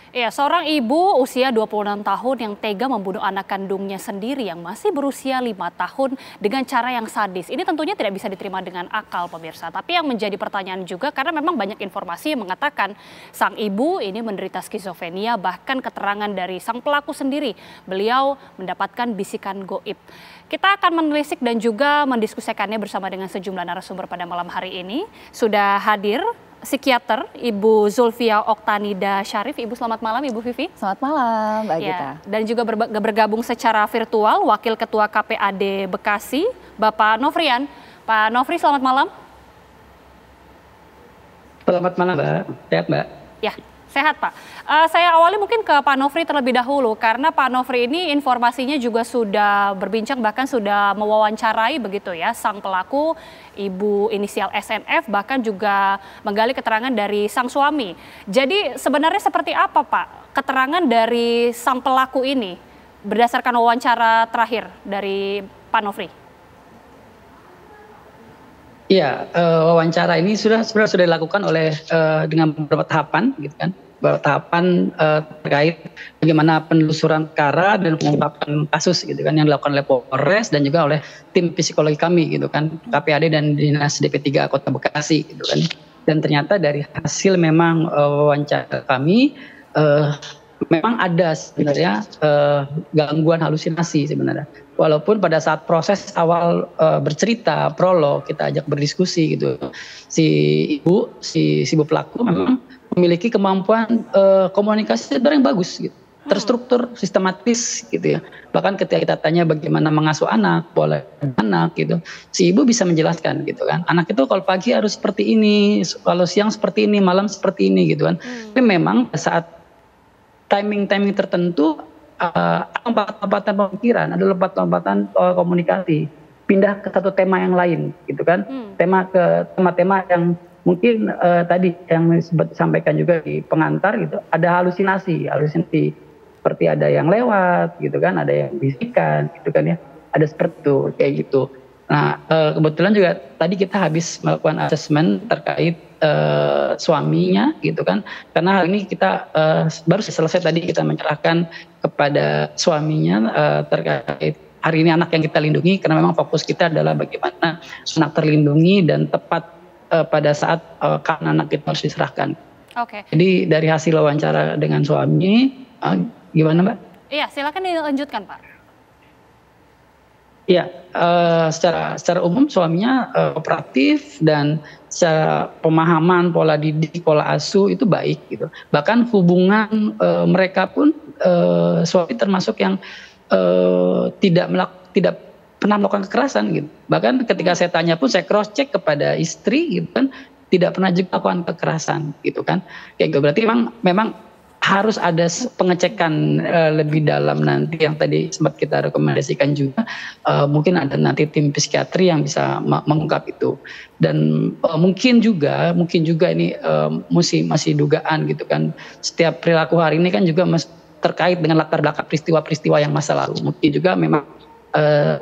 Ya, seorang ibu usia 26 tahun yang tega membunuh anak kandungnya sendiri yang masih berusia 5 tahun dengan cara yang sadis. Ini tentunya tidak bisa diterima dengan akal, pemirsa. Tapi yang menjadi pertanyaan juga karena memang banyak informasi yang mengatakan sang ibu ini menderita skizofrenia, bahkan keterangan dari sang pelaku sendiri. Beliau mendapatkan bisikan goib. Kita akan menelisik dan juga mendiskusikannya bersama dengan sejumlah narasumber pada malam hari ini. Sudah hadir psikiater Ibu Zulfia Oktanida Syarif. Ibu selamat malam, Ibu Vivi. Selamat malam, Mbak Gita. Ya, dan juga bergabung secara virtual Wakil Ketua KPAD Bekasi, Bapak Nofrian. Pak Nofri, selamat malam. Selamat malam, Mbak. Sehat, Mbak? Ya, sehat, Pak. Saya awali mungkin ke Pak Nofri terlebih dahulu, karena Pak Nofri ini informasinya juga sudah berbincang, bahkan sudah mewawancarai begitu ya, sang pelaku, Ibu inisial SNF, bahkan juga menggali keterangan dari sang suami. Jadi sebenarnya seperti apa, Pak, keterangan dari sang pelaku ini berdasarkan wawancara terakhir dari Pak Nofri? Iya, wawancara ini sudah dilakukan oleh dengan beberapa tahapan, gitu kan, beberapa tahapan terkait bagaimana penelusuran perkara dan pengungkapan kasus, gitu kan, yang dilakukan oleh Polres dan juga oleh tim psikologi kami, gitu kan, KPAD dan Dinas DP3 Kota Bekasi, gitu kan. Dan ternyata dari hasil memang wawancara kami memang ada sebenarnya gangguan halusinasi sebenarnya. Walaupun pada saat proses awal bercerita, prolog, kita ajak berdiskusi gitu. Si ibu pelaku memang memiliki kemampuan komunikasi yang bagus gitu. Terstruktur, sistematis gitu ya. Bahkan ketika kita tanya bagaimana mengasuh anak, pola anak gitu. Si ibu bisa menjelaskan gitu kan. Anak itu kalau pagi harus seperti ini, kalau siang seperti ini, malam seperti ini gitu kan. Tapi memang saat timing tertentu lompatan pemikiran, ada lompatan komunikasi, pindah ke satu tema yang lain, gitu kan? Tema-tema yang mungkin tadi yang disampaikan juga di pengantar, gitu. Ada halusinasi seperti ada yang lewat, gitu kan? Ada yang bisikan, gitu kan ya? Ada seperti itu, kayak gitu. Nah, kebetulan juga tadi kita habis melakukan asesmen terkait suaminya, gitu kan, karena hari ini kita baru selesai tadi kita menyerahkan kepada suaminya terkait hari ini anak yang kita lindungi, karena memang fokus kita adalah bagaimana anak terlindungi dan tepat pada saat anak itu harus diserahkan. Oke. Jadi dari hasil wawancara dengan suami, gimana, Mbak? Iya, silakan dilanjutkan, Pak. Ya, secara umum suaminya kooperatif dan secara pemahaman pola didik, pola asuh itu baik gitu. Bahkan hubungan mereka pun suami termasuk yang tidak pernah melakukan kekerasan gitu. Bahkan ketika saya tanya pun saya cross check kepada istri gitu kan, tidak pernah juga melakukan kekerasan gitu kan. Kayak gitu. Berarti memang harus ada pengecekan lebih dalam nanti yang tadi sempat kita rekomendasikan juga, mungkin ada nanti tim psikiatri yang bisa mengungkap itu. Dan mungkin juga ini masih dugaan gitu kan, setiap perilaku hari ini kan juga terkait dengan latar belakang peristiwa-peristiwa yang masa lalu. Mungkin juga memang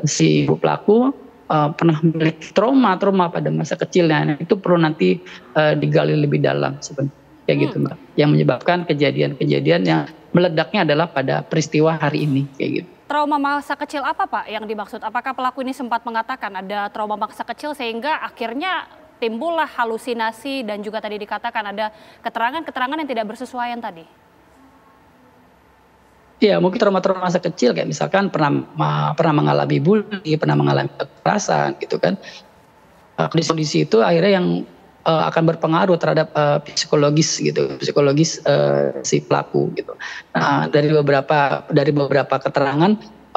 si ibu pelaku pernah memiliki trauma pada masa kecilnya, itu perlu nanti digali lebih dalam sebenarnya. Kayak gitu, Mbak, yang menyebabkan kejadian-kejadian yang meledaknya adalah pada peristiwa hari ini, kayak gitu. Trauma masa kecil apa, Pak, yang dimaksud? Apakah pelaku ini sempat mengatakan ada trauma masa kecil sehingga akhirnya timbullah halusinasi dan juga tadi dikatakan ada keterangan-keterangan yang tidak bersesuaian tadi? Iya, mungkin trauma masa kecil kayak misalkan pernah mengalami bully, pernah mengalami kekerasan gitu kan. Kondisi itu akhirnya yang akan berpengaruh terhadap psikologis si pelaku gitu. Nah, dari beberapa keterangan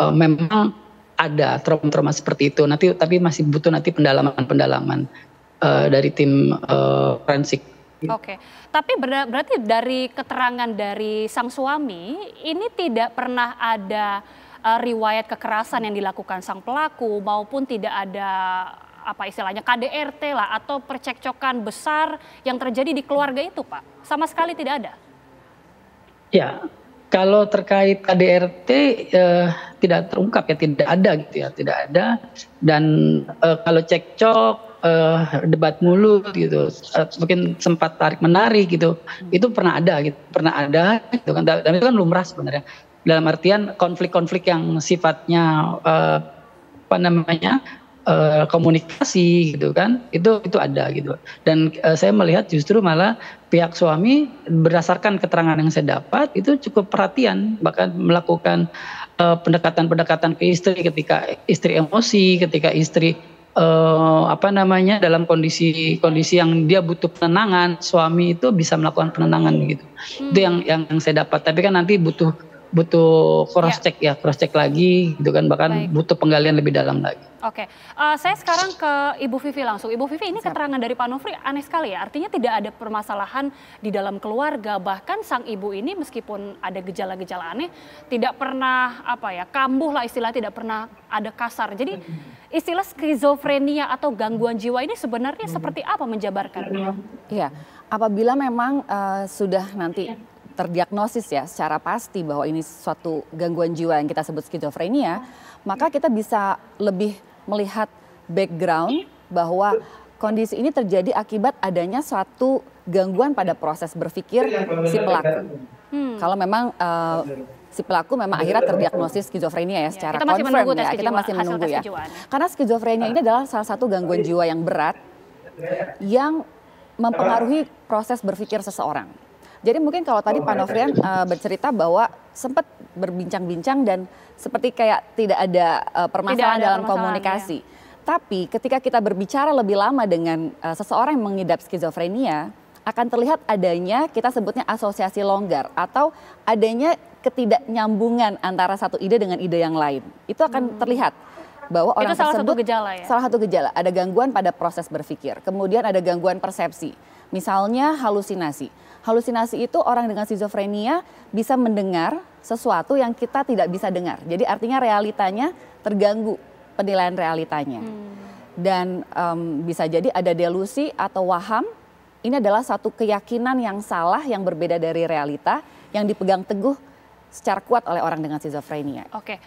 memang ada trauma seperti itu. Tapi masih butuh nanti pendalaman dari tim forensik. Oke, tapi berarti dari keterangan dari sang suami ini tidak pernah ada riwayat kekerasan yang dilakukan sang pelaku maupun tidak ada apa istilahnya KDRT lah atau percekcokan besar yang terjadi di keluarga itu, Pak? Sama sekali tidak ada? Ya, kalau terkait KDRT tidak terungkap ya, tidak ada gitu ya, tidak ada. Dan kalau cekcok debat mulut gitu, mungkin sempat tarik menarik gitu, itu pernah ada gitu kan, dan itu kan lumrah sebenarnya. Dalam artian konflik-konflik yang sifatnya apa namanya komunikasi gitu kan, itu ada gitu. Dan saya melihat justru malah pihak suami berdasarkan keterangan yang saya dapat itu cukup perhatian, bahkan melakukan pendekatan-pendekatan ke istri ketika istri emosi, ketika istri apa namanya dalam kondisi yang dia butuh penenangan, suami itu bisa melakukan penenangan gitu. Itu yang saya dapat. Tapi kan nanti butuh cross check cross check lagi gitu kan, bahkan butuh penggalian lebih dalam lagi. Oke, saya sekarang ke Ibu Vivi langsung. Ibu Vivi, ini keterangan dari Pak Nofri aneh sekali ya, artinya tidak ada permasalahan di dalam keluarga, bahkan sang ibu ini meskipun ada gejala-gejala aneh, tidak pernah kambuh lah istilah, tidak pernah ada kasar. Jadi istilah skizofrenia atau gangguan jiwa ini sebenarnya seperti apa menjabarkan? Iya, apabila memang sudah nanti terdiagnosis ya secara pasti bahwa ini suatu gangguan jiwa yang kita sebut skizofrenia, maka kita bisa lebih melihat background bahwa kondisi ini terjadi akibat adanya suatu gangguan pada proses berpikir si pelaku. Kalau memang si pelaku memang akhirnya terdiagnosis skizofrenia ya secara confirm ya, kita masih menunggu ya. Karena skizofrenia ini adalah salah satu gangguan jiwa yang berat yang mempengaruhi proses berpikir seseorang. Jadi mungkin kalau tadi Pak Nofrian bercerita bahwa sempat berbincang-bincang dan seperti kayak tidak ada permasalahan dalam komunikasi. Tapi ketika kita berbicara lebih lama dengan seseorang yang mengidap skizofrenia, akan terlihat adanya kita sebutnya asosiasi longgar atau adanya ketidaknyambungan antara satu ide dengan ide yang lain. Itu akan terlihat bahwa orang tersebut salah satu gejala, ada gangguan pada proses berpikir. Kemudian ada gangguan persepsi. Misalnya halusinasi. Halusinasi itu orang dengan skizofrenia bisa mendengar sesuatu yang kita tidak bisa dengar. Jadi artinya realitanya terganggu, penilaian realitanya. Dan bisa jadi ada delusi atau waham. Ini adalah satu keyakinan yang salah yang berbeda dari realita yang dipegang teguh secara kuat oleh orang dengan skizofrenia. Oke,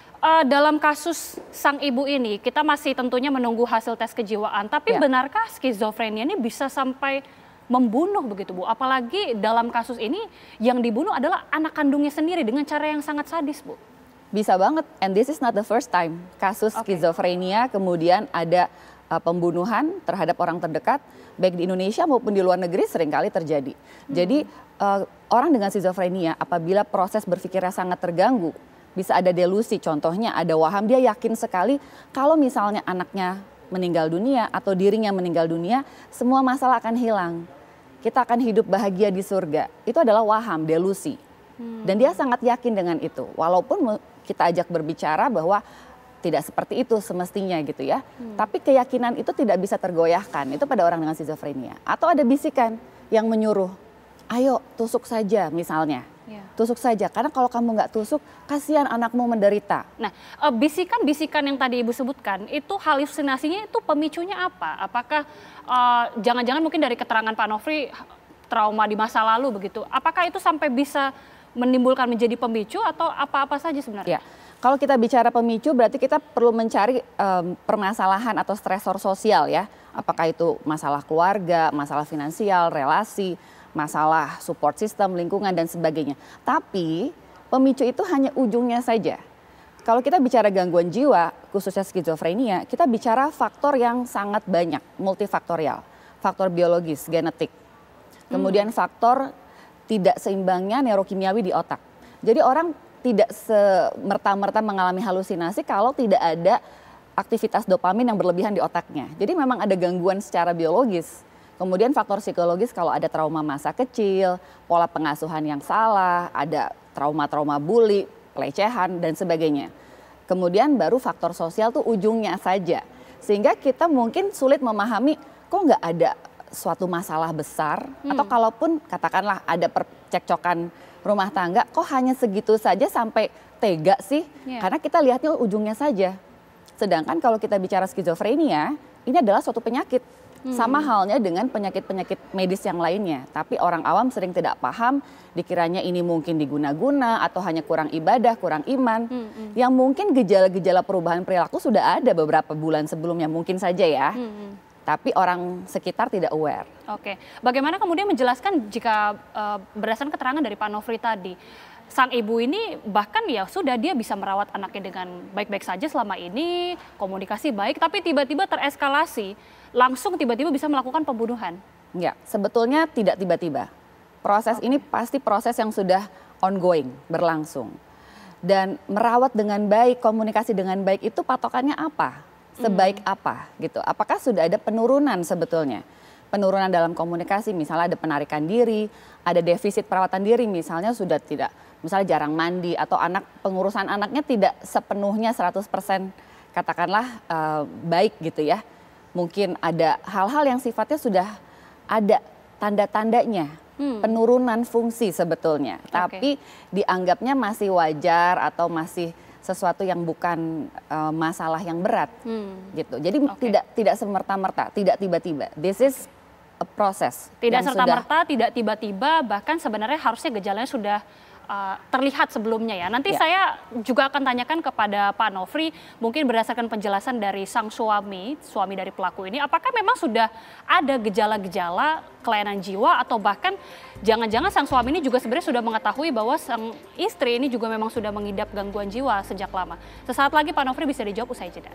dalam kasus sang ibu ini kita masih tentunya menunggu hasil tes kejiwaan. Tapi benarkah skizofrenia ini bisa sampai membunuh begitu Bu? Apalagi dalam kasus ini yang dibunuh adalah anak kandungnya sendiri dengan cara yang sangat sadis Bu. Bisa banget, and this is not the first time kasus skizofrenia kemudian ada pembunuhan terhadap orang terdekat baik di Indonesia maupun di luar negeri seringkali terjadi. Jadi orang dengan skizofrenia apabila proses berpikirnya sangat terganggu, bisa ada delusi, contohnya ada waham, dia yakin sekali kalau misalnya anaknya meninggal dunia atau dirinya meninggal dunia, semua masalah akan hilang. Kita akan hidup bahagia di surga. Itu adalah waham, delusi. Dan dia sangat yakin dengan itu. Walaupun kita ajak berbicara bahwa tidak seperti itu semestinya gitu ya. Tapi keyakinan itu tidak bisa tergoyahkan. Itu pada orang dengan skizofrenia. Atau ada bisikan yang menyuruh, ayo tusuk saja misalnya. Tusuk saja, karena kalau kamu nggak tusuk, kasihan anakmu menderita. Nah, bisikan-bisikan yang tadi Ibu sebutkan, itu halusinasinya itu pemicunya apa? Apakah jangan-jangan mungkin dari keterangan Pak Nofri, trauma di masa lalu begitu, apakah itu sampai bisa menimbulkan menjadi pemicu atau apa-apa saja sebenarnya? Ya, kalau kita bicara pemicu berarti kita perlu mencari permasalahan atau stresor sosial ya. Apakah itu masalah keluarga, masalah finansial, relasi, masalah support system, lingkungan dan sebagainya. Tapi pemicu itu hanya ujungnya saja. Kalau kita bicara gangguan jiwa, khususnya skizofrenia, kita bicara faktor yang sangat banyak, multifaktorial. Faktor biologis, genetik. Kemudian faktor tidak seimbangnya neurokimiawi di otak. Jadi orang tidak semerta-merta mengalami halusinasi kalau tidak ada aktivitas dopamin yang berlebihan di otaknya. Jadi memang ada gangguan secara biologis. Kemudian faktor psikologis kalau ada trauma masa kecil, pola pengasuhan yang salah, ada trauma-trauma bully, pelecehan dan sebagainya. Kemudian baru faktor sosial tuh ujungnya saja. Sehingga kita mungkin sulit memahami kok nggak ada suatu masalah besar atau kalaupun katakanlah ada percekcokan rumah tangga kok hanya segitu saja sampai tega sih? Karena kita lihatnya ujungnya saja. Sedangkan kalau kita bicara skizofrenia, ini adalah suatu penyakit. Sama halnya dengan penyakit-penyakit medis yang lainnya. Tapi orang awam sering tidak paham, dikiranya ini mungkin diguna-guna atau hanya kurang ibadah, kurang iman. Yang mungkin gejala-gejala perubahan perilaku sudah ada beberapa bulan sebelumnya, mungkin saja ya. tapi orang sekitar tidak aware. Oke, bagaimana kemudian menjelaskan jika berdasarkan keterangan dari Pak Nofri tadi, sang ibu ini bahkan ya sudah dia bisa merawat anaknya dengan baik-baik saja selama ini, komunikasi baik, tapi tiba-tiba tereskalasi, langsung tiba-tiba bisa melakukan pembunuhan. Ya, sebetulnya tidak tiba-tiba. Proses ini pasti proses yang sudah ongoing, berlangsung. Dan merawat dengan baik, komunikasi dengan baik itu patokannya apa? Sebaik apa gitu. Apakah sudah ada penurunan sebetulnya? Penurunan dalam komunikasi, misalnya ada penarikan diri, ada defisit perawatan diri, misalnya sudah tidak, misalnya jarang mandi, atau pengurusan anaknya tidak sepenuhnya 100% katakanlah baik gitu ya. Mungkin ada hal-hal yang sifatnya sudah ada tanda-tandanya, penurunan fungsi sebetulnya. Tapi dianggapnya masih wajar atau masih sesuatu yang bukan masalah yang berat gitu. Jadi tidak semerta-merta, tidak tiba-tiba. This is a process. Tidak serta-merta, tidak tiba-tiba, bahkan sebenarnya harusnya gejalanya sudah terlihat sebelumnya ya. Nanti saya juga akan tanyakan kepada Pak Nofri, mungkin berdasarkan penjelasan dari sang suami dari pelaku ini, apakah memang sudah ada gejala-gejala kelainan jiwa atau bahkan jangan-jangan sang suami ini juga sebenarnya sudah mengetahui bahwa sang istri ini juga memang sudah mengidap gangguan jiwa sejak lama. Sesaat lagi Pak Nofri bisa dijawab usai jeda.